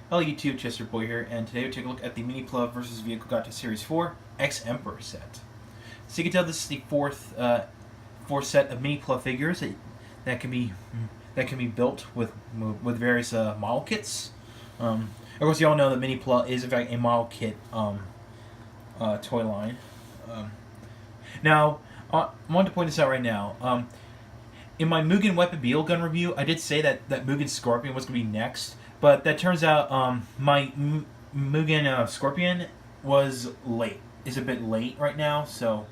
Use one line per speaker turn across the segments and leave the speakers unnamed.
Hello YouTube, Chester Boy here, and today we'll take a look at the Minipla vs. Vehicle Gattai Series 4 X-Emperor set. So you can tell this is the fourth set of Minipla figures that can be built with various model kits. Of course, you all know that Minipla is in fact a model kit toy line. Now, I want to point this out right now. In my Mugen Weapon Beetle Gun review, I did say that Mugen Scorpion was going to be next, but that turns out my Mugen Scorpion is a bit late right now, so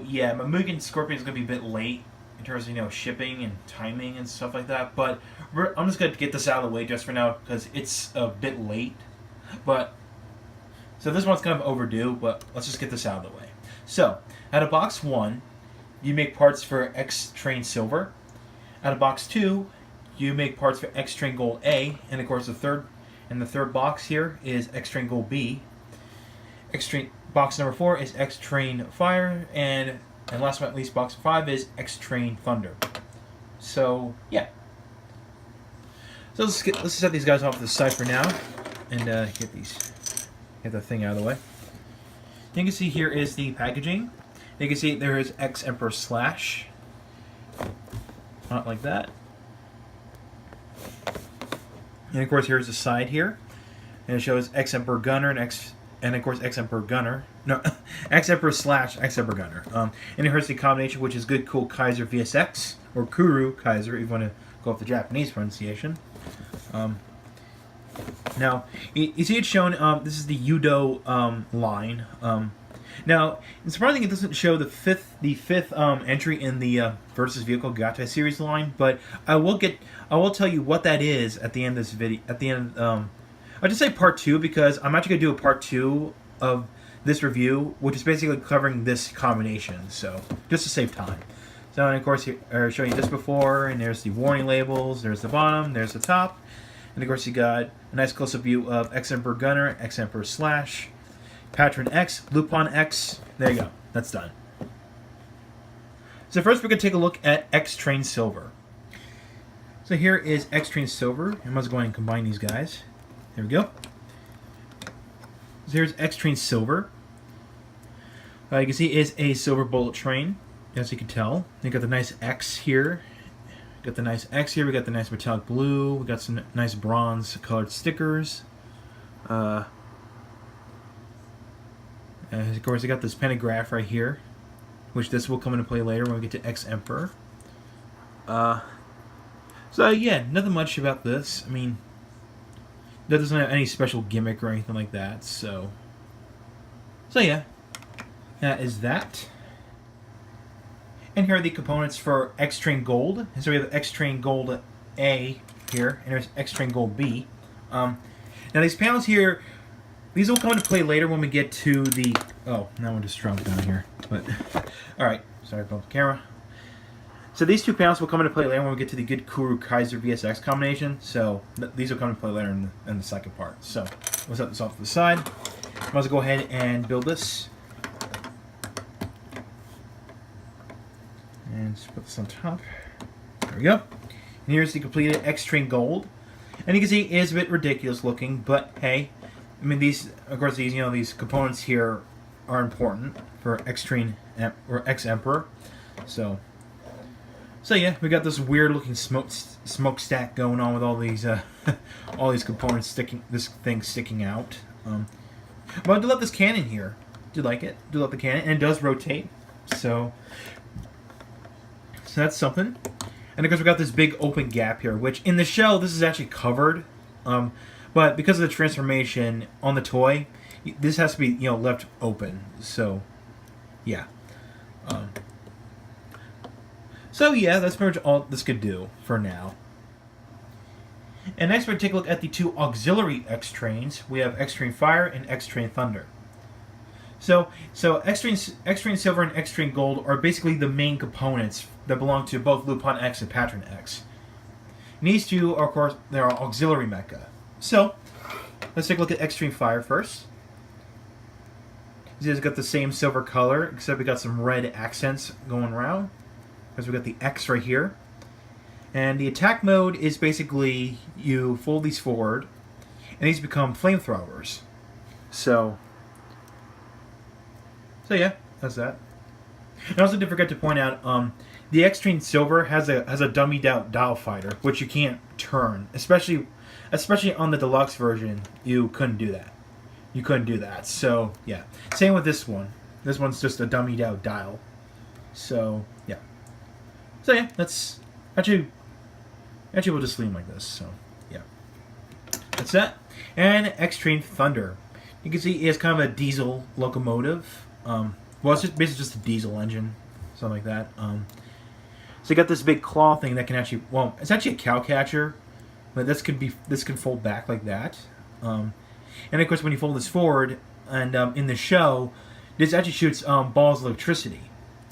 yeah, my Mugen Scorpion is going to be a bit late in terms of shipping and timing and stuff like that. But I'm just going to get this out of the way just for now because it's a bit late. But so this one's kind of overdue, but let's just get this out of the way. So out of box 1, you make parts for X-Train Silver. Out of box 2, you make parts for X-Train Gold A, and of course the third box here is X-Train Gold B. X-Train box number 4 is X-Train Fire, and last but not least, box 5 is X-Train Thunder. So yeah. So let's set these guys off to the side for now, and get the thing out of the way. You can see here is the packaging. You can see there is X-Emperor Slash. Not like that. And of course here's the side here. And it shows X-Emperor Gunner and of course X-Emperor Gunner. No, X-Emperor Slash X-Emperor Gunner. And here's the combination, which is Good Cool Kaiser VSX, or Kuru Kaiser if you want to go off the Japanese pronunciation. Now, you see it's shown, this is the Yudo line. Now, it's surprising it doesn't show the fifth entry in the Versus Vehicle Gattai series line, but I will tell you what that is at the end of this video. At the end, I'll just say part 2 because I'm actually gonna do a part 2 of this review, which is basically covering this combination. So just to save time. So, and of course, I'll show you this before, and there's the warning labels. There's the bottom. There's the top, and of course you got a nice close-up view of X-Emperor Gunner, X-Emperor Slash, Patranger X, Lupin X. There you go. That's done. So first we're going to take a look at X-Train Silver. So here is X-Train Silver. I must go ahead and combine these guys. There we go. So here's X-Train Silver. You can see it is a silver bullet train, as you can tell. You got the nice X here. Got the nice X here. We got the nice metallic blue. We got some nice bronze colored stickers. Of course, I got this pentagraph right here, which this will come into play later when we get to X-Emperor. So yeah, nothing much about this. I mean, that doesn't have any special gimmick or anything like that. So yeah, that is that. And here are the components for X-Train Gold. And so we have X-Train Gold A here, and there's X-Train Gold B. Now these panels here, these will come into play later when we get to the... Oh, that one just dropped down here. But alright, sorry about the camera. So these two panels will come into play later when we get to the Good Cool Kaiser VSX combination. So these will come into play later in the second part. So we'll set this off to the side. I might as well go ahead and build this. And just put this on top. There we go. And here's the completed X-Train Gold. And you can see it is a bit ridiculous looking, but hey, I mean these components here are important for X-Train or X-Emperor. So yeah, we got this weird looking smokestack going on with all these all these components sticking out. But I do love this cannon here. Do like it? Do love the cannon, and it does rotate. So that's something. And of course we got this big open gap here, which in the shell this is actually covered, but because of the transformation on the toy, this has to be left open. So yeah. So yeah, that's pretty much all this could do for now. And next we're going to take a look at the two auxiliary X-Trains. We have X-Train Fire and X-Train Thunder. So X-Train Silver and X-Train Gold are basically the main components that belong to both Lupin X and Patranger X. And these two are, of course, they are auxiliary mecha. So let's take a look at X-Train Fire first. It's got the same silver color, except we got some red accents going around. Because we got the X right here. And the attack mode is basically you fold these forward, and these become flamethrowers. So yeah, that's that. And also, did forget to point out, the X-Train Silver has a dummied out dial fighter, which you can't turn, especially on the deluxe version. You couldn't do that. You couldn't do that. So yeah, same with this one. This one's just a dummied out dial. So yeah. So yeah, that's actually we'll just leave them like this. So yeah, that's that. And X-Train Thunder. You can see it has kind of a diesel locomotive. Well, it's just basically just a diesel engine, something like that. So you got this big claw thing that can actually, well, it's actually a cow catcher, but this can fold back like that. And of course, when you fold this forward, and in the show, this actually shoots balls of electricity.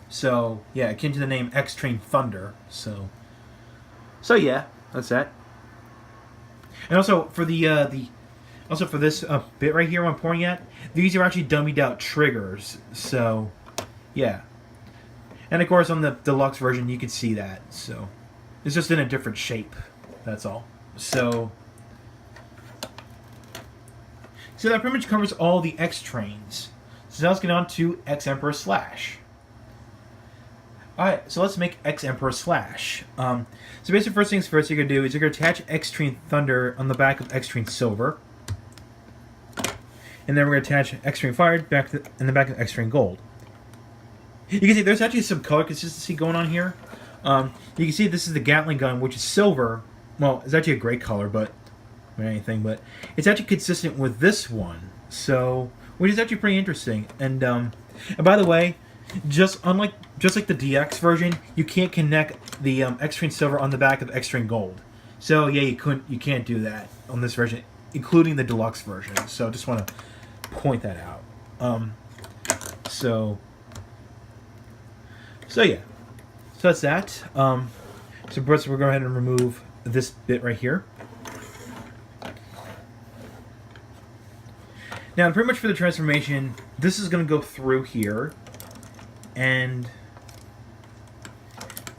So yeah, akin to the name X-Train Thunder. So yeah, that's that. And also for for this bit right here I'm pointing at, these are actually dummied out triggers. So yeah. And of course on the deluxe version you can see that. So it's just in a different shape. That's all. So that pretty much covers all the X-Trains. So now let's get on to X-Emperor Slash. Alright, so let's make X-Emperor Slash. So basically, first things first, you're going to do is you're going to attach X-Train Thunder on the back of X-Train Silver. And then we're going to attach X-Train Fire in the back of X-Train Gold. You can see there's actually some color consistency going on here. You can see this is the Gatling gun, which is silver. Well, it's actually a gray color, but it's actually consistent with this one. So, which is actually pretty interesting. And by the way, just like the DX version, you can't connect the X-Train Silver on the back of X-Train Gold. So yeah, you can't do that on this version, including the deluxe version. So just want to point that out. So yeah, so that's that. So first we're going to go ahead and remove this bit right here. Now, pretty much for the transformation, this is going to go through here. And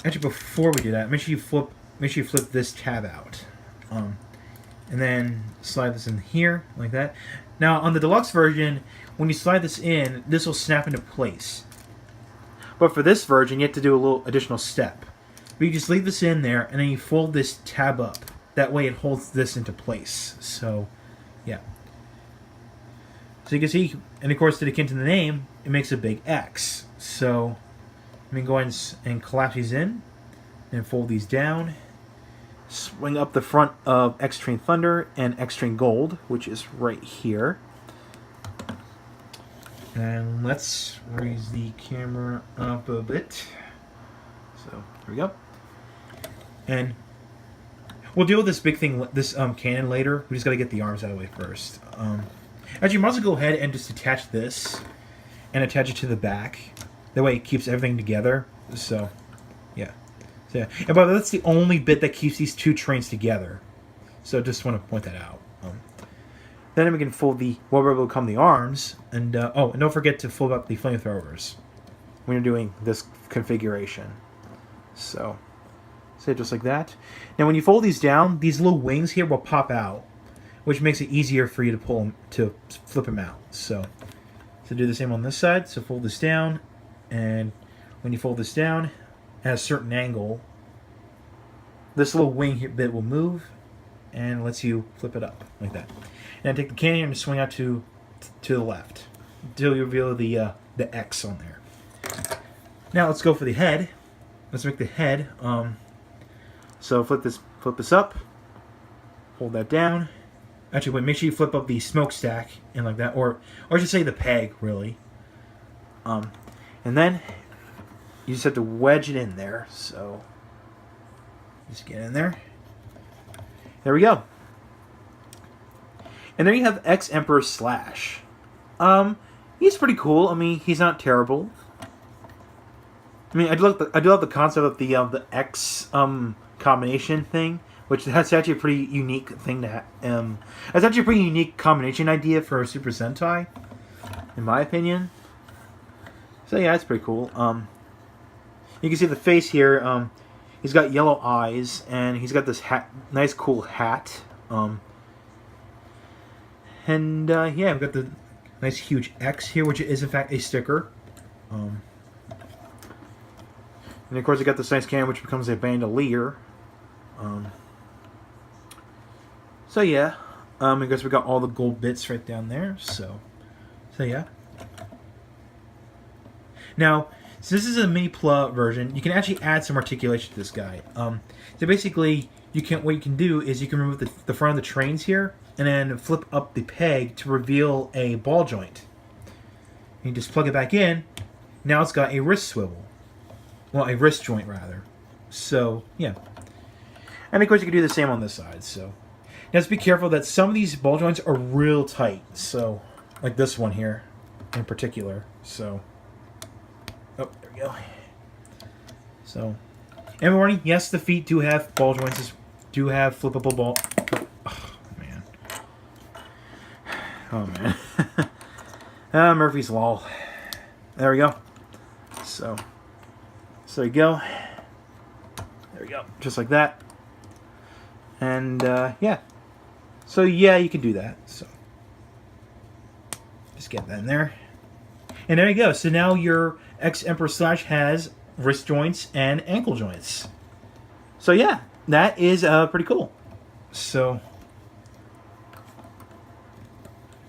actually, before we do that, make sure you flip this tab out, and then slide this in here like that. Now, on the deluxe version, when you slide this in, this will snap into place. But for this version, you have to do a little additional step. But you just leave this in there, and then you fold this tab up. That way, it holds this into place. So, yeah. So you can see, and of course, to the akin to the name, it makes a big X. So let me go ahead and collapse these in, and fold these down. Swing up the front of X-Train Thunder and X-Train Gold, which is right here. And let's raise the camera up a bit. So here we go. And we'll deal with this big thing, this cannon later. We just got to get the arms out of the way first. Actually, you might as well go ahead and just attach this and attach it to the back. That way it keeps everything together. So, yeah. And by the way, that's the only bit that keeps these two trains together. So just want to point that out. Then we can fold what will become the arms. And and don't forget to fold up the flamethrowers when you're doing this configuration. So just like that. Now when you fold these down, these little wings here will pop out, which makes it easier for you to flip them out. So do the same on this side. So fold this down, and when you fold this down at a certain angle, this little wing here bit will move and lets you flip it up like that. And take the cannon and swing out to the left until you reveal the X on there. Now let's go for the head. Let's make the head. So flip this up, hold that down. Actually, wait, make sure you flip up the smokestack and like that, or I should say the peg, really. And then you just have to wedge it in there. So just get in there. There we go. And there you have X-Emperor Slash. He's pretty cool. I mean, he's not terrible. I mean, I do love the concept of the X combination thing, which that's actually a pretty unique thing to have. That's actually a pretty unique combination idea for a Super Sentai, in my opinion. So yeah, it's pretty cool. You can see the face here. He's got yellow eyes, and he's got this hat, nice cool hat. Yeah, I've got the nice huge X here, which is in fact a sticker. And of course, I got this nice cannon, which becomes a bandolier. So yeah, I guess we got all the gold bits right down there. So yeah. Now, so this is a Minipla version. You can actually add some articulation to this guy. So basically, what you can do is you can remove the front of the trains here, and then flip up the peg to reveal a ball joint. You just plug it back in. Now it's got a wrist swivel. Well, a wrist joint rather. So yeah. And of course, you can do the same on this side. So now just be careful that some of these ball joints are real tight. So like this one here, in particular. So. Oh, there we go. So, and warning, yes, the feet do have ball joints, do have flippable ball. Oh, man. Oh, man. Murphy's Law. There we go. So there you go. There we go. Just like that. And, yeah. So, yeah, you can do that. So, just get that in there. And there you go. So now your X-Emperor Slash has wrist joints and ankle joints. So yeah, that is pretty cool. So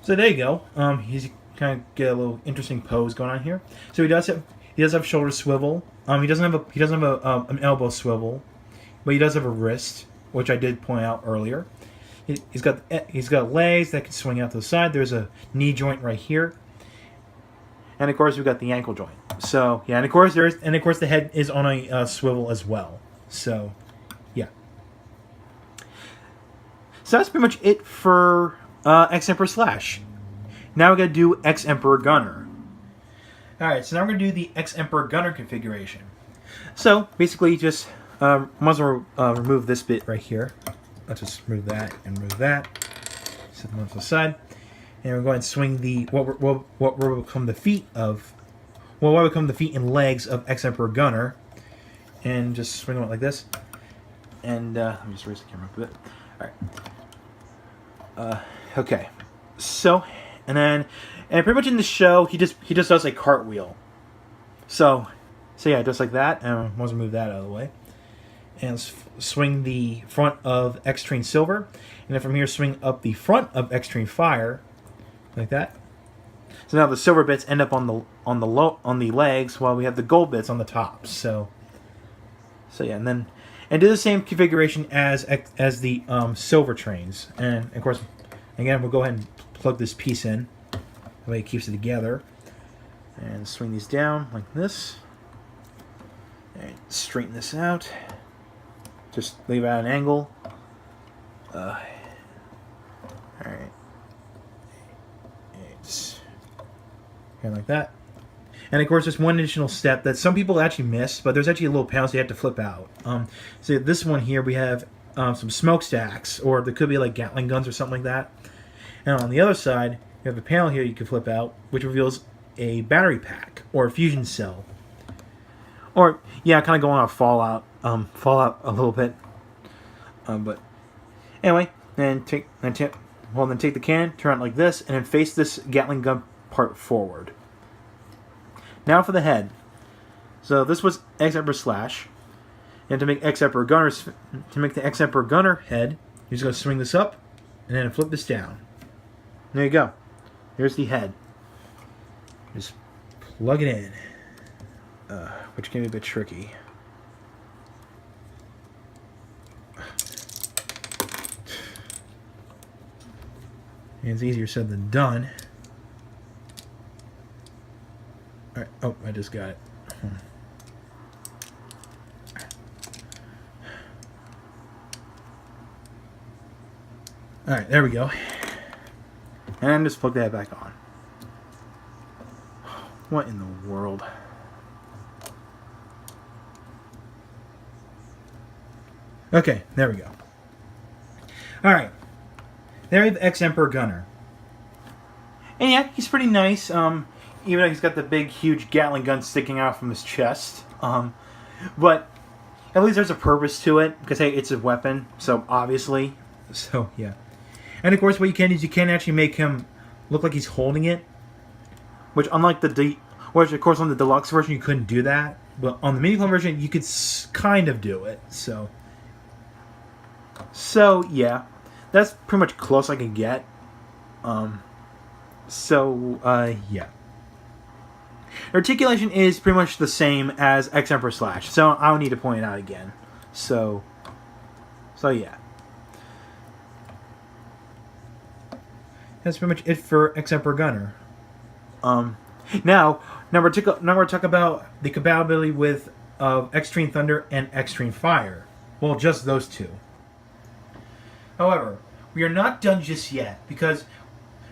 there you go. He's kind of get a little interesting pose going on here. So he does have shoulder swivel. He doesn't have an elbow swivel, but he does have a wrist, which I did point out earlier. He's got legs that can swing out to the side. There's a knee joint right here. And of course, we've got the ankle joint. So yeah, and of course the head is on a swivel as well. So yeah. So that's pretty much it for X-Emperor Slash. Now we're gonna do X-Emperor Gunner. All right, so now we're gonna do the X-Emperor Gunner configuration. So basically, just might as well remove this bit right here. Let's just remove that and remove that. Set them off to the side. And we're going to swing the what will become the feet of, what will become the feet and legs of X-Emperor Gunner, and just swing them out like this. And let me just raise the camera up a bit. All right. Okay. So, and pretty much in the show, he just does a cartwheel. So yeah, just like that. And I want to move that out of the way. And swing the front of X-Train Silver, and then from here swing up the front of X-Train Fire. Like that. So now the silver bits end up on the legs, while we have the gold bits on the top. So yeah, and do the same configuration as the silver trains. And of course, again, we'll go ahead and plug this piece in. That way it keeps it together. And swing these down like this. And straighten this out. Just leave it at an angle. All right. Kind of like that. And of course, there's one additional step that some people actually miss, but there's actually a little panel so you have to flip out. So this one here, we have some smokestacks, or there could be like Gatling guns or something like that. And on the other side, you have a panel here you can flip out, which reveals a battery pack or a fusion cell. Or yeah, kind of going off Fallout a little bit. But anyway, then take the cannon, turn it like this, and then face this Gatling gun part forward. Now for the head. So this was X-Emperor Slash, and to make the X-Emperor Gunner head, you're just going to swing this up, and then flip this down. There you go. Here's the head. Just plug it in, which can be a bit tricky. And it's easier said than done. All right. Oh, I just got it. All right, there we go. And just plug that back on. What in the world? Okay, there we go. All right. There we have X-Emperor Gunner. And yeah, he's pretty nice. Even though he's got the big, huge Gatling gun sticking out from his chest. But at least there's a purpose to it, because hey, it's a weapon, so obviously. So yeah. And of course what you can is you can actually make him look like he's holding it, which unlike which of course on the deluxe version you couldn't do that, but on the Minipla version you could kind of do it. So yeah, that's pretty much close I can get. Yeah. Articulation is pretty much the same as X-Emperor Slash, so I don't need to point it out again. So yeah. That's pretty much it for X-Emperor Gunner. Now we're talk about the compatibility with Extreme Thunder and Extreme Fire. Well, just those two. However, we are not done just yet, because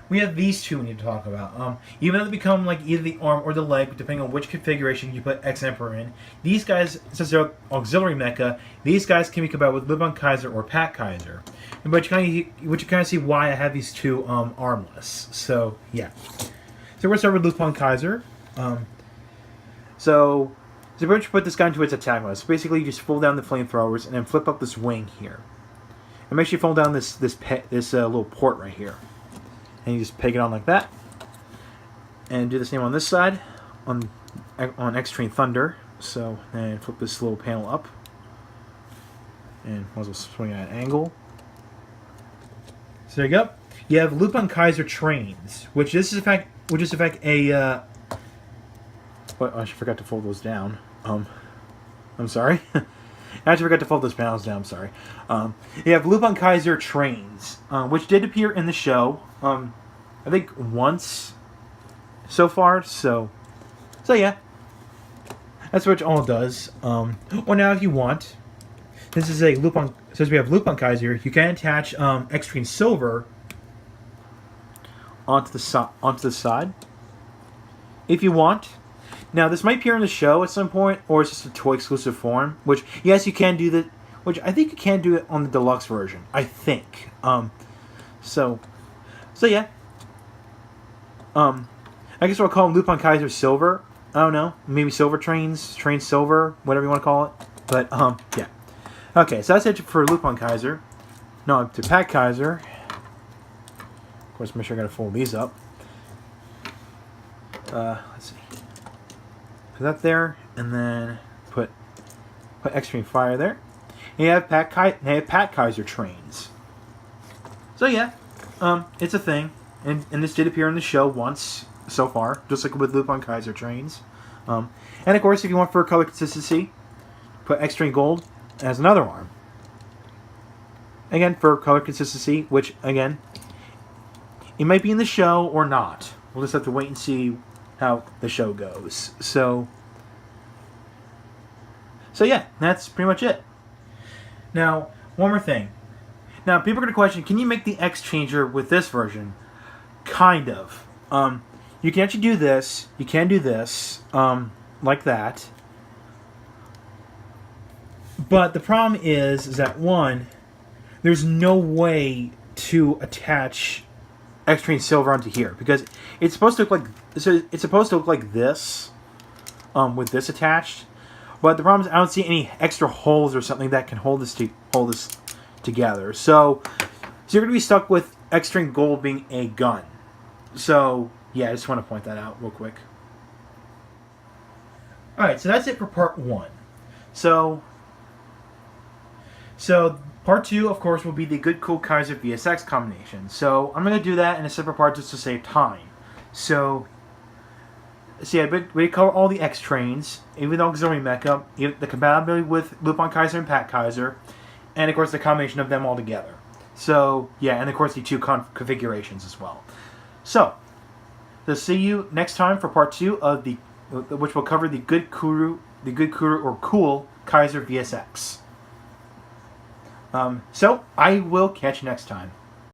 we have these two we need to talk about. Even though they become like either the arm or the leg, depending on which configuration you put X-Emperor in, these guys, since they're auxiliary mecha, these guys can be compatible with Lupin Kaiser or Pat Kaiser. But you kind of see why I have these two armless. So yeah. So we're gonna start with Lupin Kaiser. So we're going to put this guy into its attack mode. So basically, you just fold down the flamethrowers and then flip up this wing here, and make sure you fold down this little port right here, and you just peg it on like that. And do the same on this side, on Extreme Thunder. So and flip this little panel up, and might as well swing at an angle. So there you go. You have Lupin Kaiser trains, which is in fact a. What, I forgot to fold those down. I'm sorry. I actually forgot to fold those panels down. I'm sorry. You have Lupin Kaiser trains, which did appear in the show. I think once so far. So yeah. That's what it all does. Well, now if you want, this is a Lupin. Since we have Lupin Kaiser, you can attach Extreme Silver onto the side if you want. Now, this might appear in the show at some point, or it's just a toy exclusive form. Which, yes, you can do that. Which I think you can do it on the deluxe version. I think. So yeah. I guess we'll call them Lupin Kaiser Silver. I don't know. Maybe Silver Trains, Train Silver, whatever you want to call it. But yeah. Okay, so that's it for Lupin Kaiser. No, to Pat Kaiser. Of course, make sure I gotta fold these up. Let's see. Put that there, and then put Extreme Fire there. And you have Pat Kaiser trains. So yeah, it's a thing, and this did appear in the show once so far, just like with Lupin Kaiser trains. And of course, if you want for color consistency, put Extreme Gold as another arm. Again, for color consistency, which again, it might be in the show or not. We'll just have to wait and see how the show goes. So yeah, that's pretty much it. Now, one more thing. Now, people are going to question, can you make the X changer with this version? Kind of. You can actually do this. You can do this, like that. But the problem is that one, there's no way to attach Extreme Silver onto here, because it's supposed to look like this, with this attached. But the problem is I don't see any extra holes or something that can hold this together. So you're gonna be stuck with Extreme Gold being a gun. So yeah, I just want to point that out real quick. All right, so that's it for part 1. So part 2, of course, will be the Good Cool Kaiser VSX combination. So I'm going to do that in a separate part just to save time. So yeah, but we cover all the X trains, even the auxiliary mecha, the compatibility with Lupin Kaiser and Pat Kaiser, and of course the combination of them all together. So yeah, and of course the 2 configurations as well. So see you next time for part 2 of which will cover the Good Cool Kaiser VSX. So I will catch you next time.